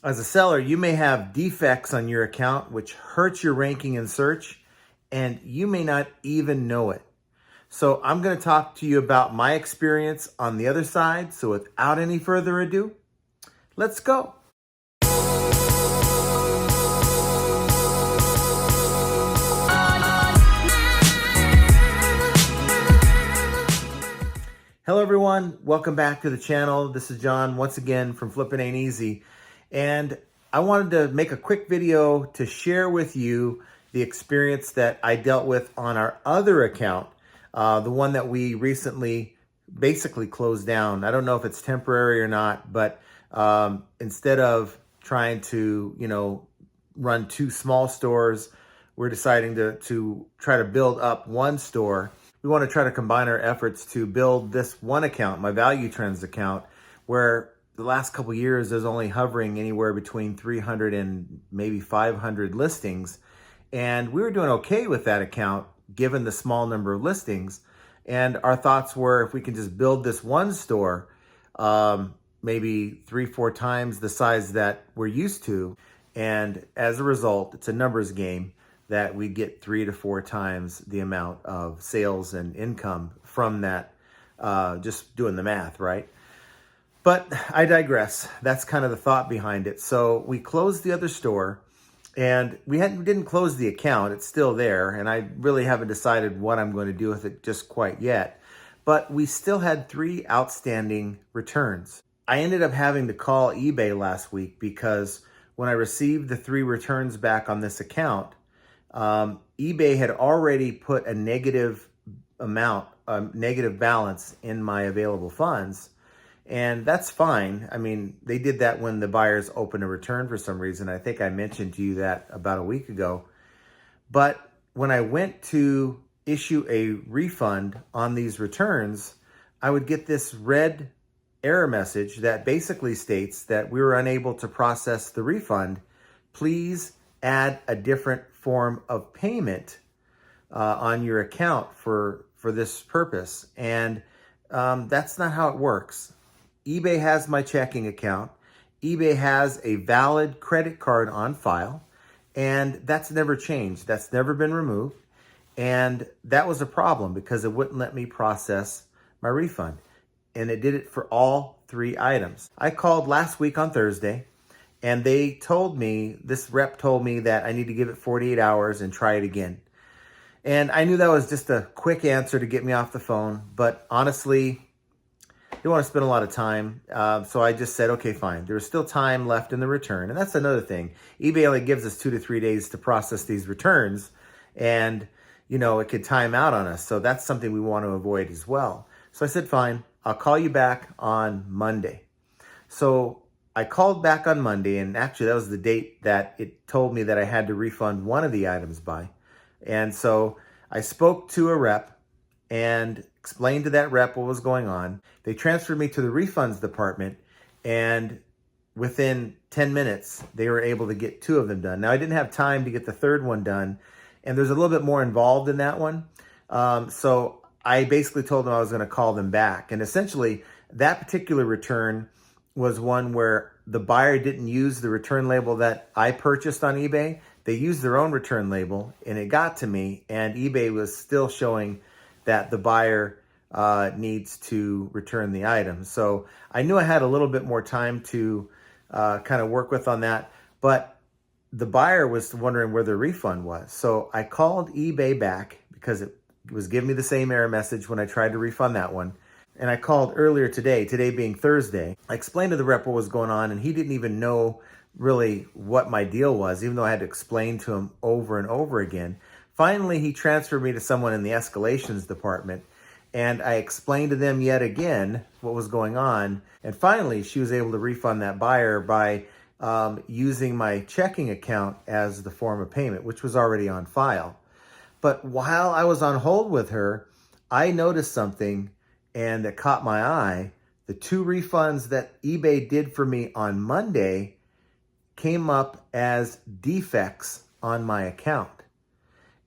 As a seller, you may have defects on your account, which hurts your ranking in search, and you may not even know it. So I'm going to talk to you about my experience on the other side. So without any further ado, let's go. Hello everyone, welcome back to the channel. This is John once again from Flippin' Ain't Easy. And I wanted to make a quick video to share with you the experience that I dealt with on our other account, the one that we recently basically closed down. I don't know if it's temporary or not, but instead of trying to, run two small stores, we're deciding to try to build up one store. We want to try to combine our efforts to build this one account, my value trends account, where the last couple of years is only hovering anywhere between 300 and maybe 500 listings. And we were doing okay with that account given the small number of listings. And our thoughts were, if we can just build this one store, maybe 3-4 times the size that we're used to. And as a result, it's a numbers game, that we get 3 to 4 times the amount of sales and income from that, just doing the math, right? But I digress. That's kind of the thought behind it. So we closed the other store, and we didn't close the account. It's still there, and I really haven't decided what I'm going to do with it just quite yet. But we still had 3 outstanding returns. I ended up having to call eBay last week because when I received the 3 returns back on this account, eBay had already put a negative balance in my available funds. And that's fine. I mean, they did that when the buyers opened a return for some reason. I think I mentioned to you that about a week ago. But when I went to issue a refund on these returns, I would get this red error message that basically states that we were unable to process the refund. Please add a different form of payment on your account for this purpose. And that's not how it works. eBay has my checking account. eBay has a valid credit card on file, and that's never changed. That's never been removed. And that was a problem because it wouldn't let me process my refund. And it did it for all 3 items. I called last week on Thursday, and they told me, this rep told me that I need to give it 48 hours and try it again. And I knew that was just a quick answer to get me off the phone, but honestly, I didn't want to spend a lot of time. So I just said, okay, fine. There was still time left in the return. And that's another thing. eBay only gives us 2 to 3 days to process these returns, and it could time out on us. So that's something we want to avoid as well. So I said, fine, I'll call you back on Monday. So I called back on Monday, and actually that was the date that it told me that I had to refund one of the items by. And so I spoke to a rep and explained to that rep what was going on. They transferred me to the refunds department, and within 10 minutes, they were able to get 2 of them done. Now, I didn't have time to get the 3rd one done, and there's a little bit more involved in that one. So I basically told them I was going to call them back. And essentially, that particular return was one where the buyer didn't use the return label that I purchased on eBay. They used their own return label, and it got to me, and eBay was still showing that the buyer needs to return the item. So I knew I had a little bit more time to kind of work with on that, but the buyer was wondering where the refund was. So I called eBay back because it was giving me the same error message when I tried to refund that one. And I called earlier today being Thursday. I explained to the rep what was going on, and he didn't even know really what my deal was, even though I had to explain to him over and over again. Finally, he transferred me to someone in the escalations department, and I explained to them yet again what was going on. And finally, she was able to refund that buyer by using my checking account as the form of payment, which was already on file. But while I was on hold with her, I noticed something, and that caught my eye. The 2 refunds that eBay did for me on Monday came up as defects on my account.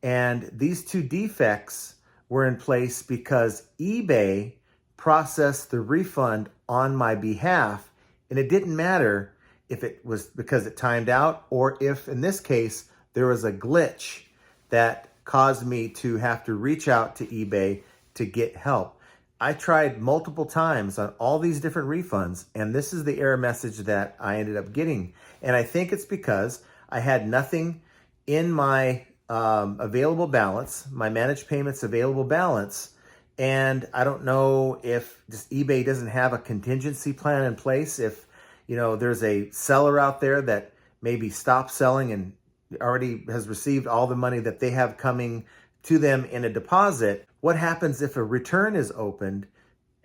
And these 2 defects were in place because eBay processed the refund on my behalf, and it didn't matter if it was because it timed out, or if in this case, there was a glitch that caused me to have to reach out to eBay to get help. I tried multiple times on all these different refunds, and this is the error message that I ended up getting. And I think it's because I had nothing in my available balance, my managed payments available balance. And I don't know if just eBay doesn't have a contingency plan in place. If, there's a seller out there that maybe stopped selling and already has received all the money that they have coming to them in a deposit, what happens if a return is opened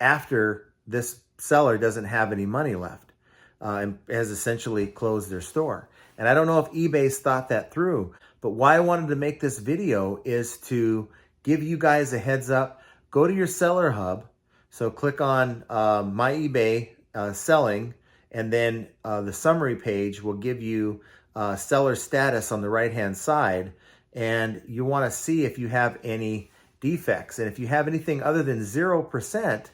after this seller doesn't have any money left and has essentially closed their store? And I don't know if eBay's thought that through, but why I wanted to make this video is to give you guys a heads up. Go to your seller hub. So click on My eBay Selling, and then the summary page will give you seller status on the right-hand side. And you want to see if you have any defects. And if you have anything other than 0%,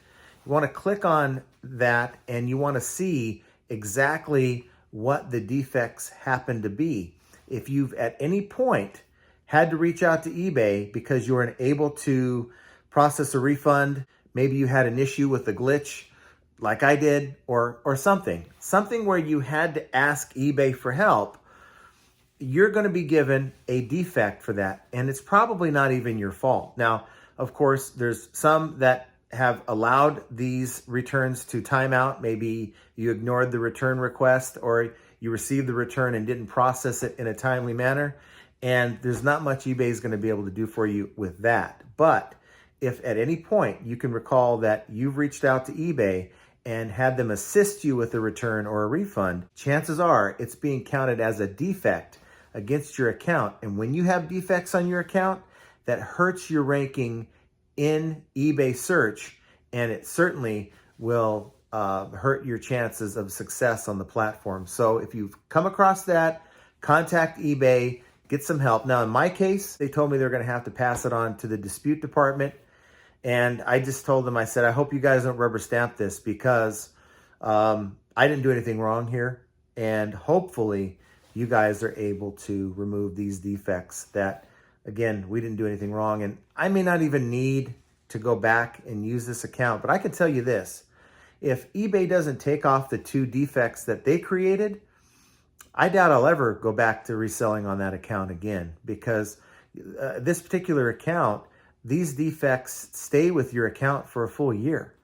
you want to click on that and you want to see exactly what the defects happen to be. If you've at any point had to reach out to eBay because you were unable to process a refund, maybe you had an issue with the glitch like I did, or something where you had to ask eBay for help, you're going to be given a defect for that. And it's probably not even your fault. Now, of course, there's some that have allowed these returns to time out. Maybe you ignored the return request, or you received the return and didn't process it in a timely manner. And there's not much eBay is going to be able to do for you with that. But if at any point you can recall that you've reached out to eBay and had them assist you with a return or a refund, chances are it's being counted as a defect against your account. And when you have defects on your account, that hurts your ranking in eBay search, and it certainly will hurt your chances of success on the platform. So if you've come across that, contact eBay, get some help. Now, in my case, they told me they're going to have to pass it on to the dispute department. And I just told them, I said, I hope you guys don't rubber stamp this, because I didn't do anything wrong here. And hopefully you guys are able to remove these defects that, again, we didn't do anything wrong. And I may not even need to go back and use this account, but I can tell you this. If eBay doesn't take off the 2 defects that they created, I doubt I'll ever go back to reselling on that account again, because this particular account, these defects stay with your account for a full year.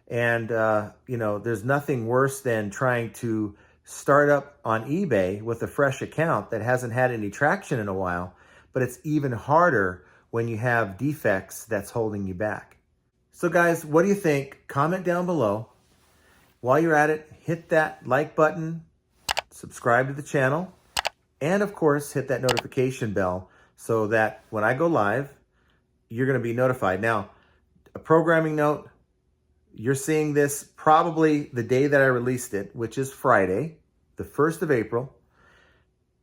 And, there's nothing worse than trying to start up on eBay with a fresh account that hasn't had any traction in a while, but it's even harder when you have defects that's holding you back. So guys, what do you think? Comment down below. While you're at it, hit that like button, subscribe to the channel, and of course, hit that notification bell so that when I go live, you're going to be notified. Now, a programming note, you're seeing this probably the day that I released it, which is Friday, the 1st of April.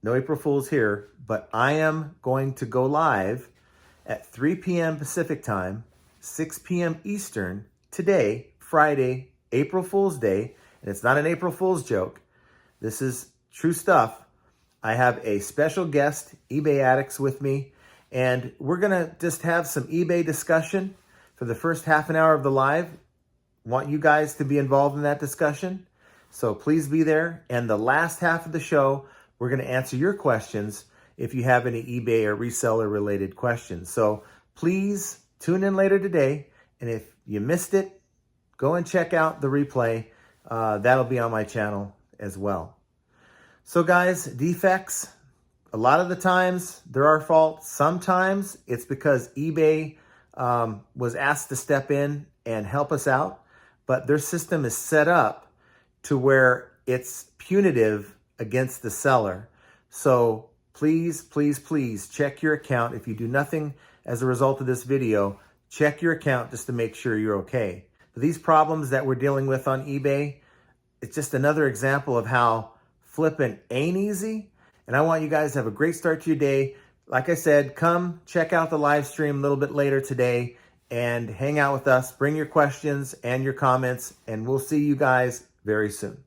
No April Fools here, but I am going to go live at 3 p.m. Pacific time, 6 p.m. Eastern, today, Friday, April Fool's Day. And it's not an April Fool's joke. This is true stuff. I have a special guest, eBay Addicts, with me, and we're going to just have some eBay discussion for the first half an hour of the live. Want you guys to be involved in that discussion, so please be there. And the last half of the show, we're going to answer your questions if you have any eBay or reseller related questions. So please tune in later today, and if you missed it, go and check out the replay. That'll be on my channel as well. So guys, defects, a lot of the times they're our fault. Sometimes it's because eBay was asked to step in and help us out, but their system is set up to where it's punitive against the seller. So please, please, please check your account. If you do nothing as a result of this video, check your account just to make sure you're okay. These problems that we're dealing with on eBay, it's just another example of how flipping ain't easy. And I want you guys to have a great start to your day. Like I said, come check out the live stream a little bit later today and hang out with us. Bring your questions and your comments, and we'll see you guys very soon.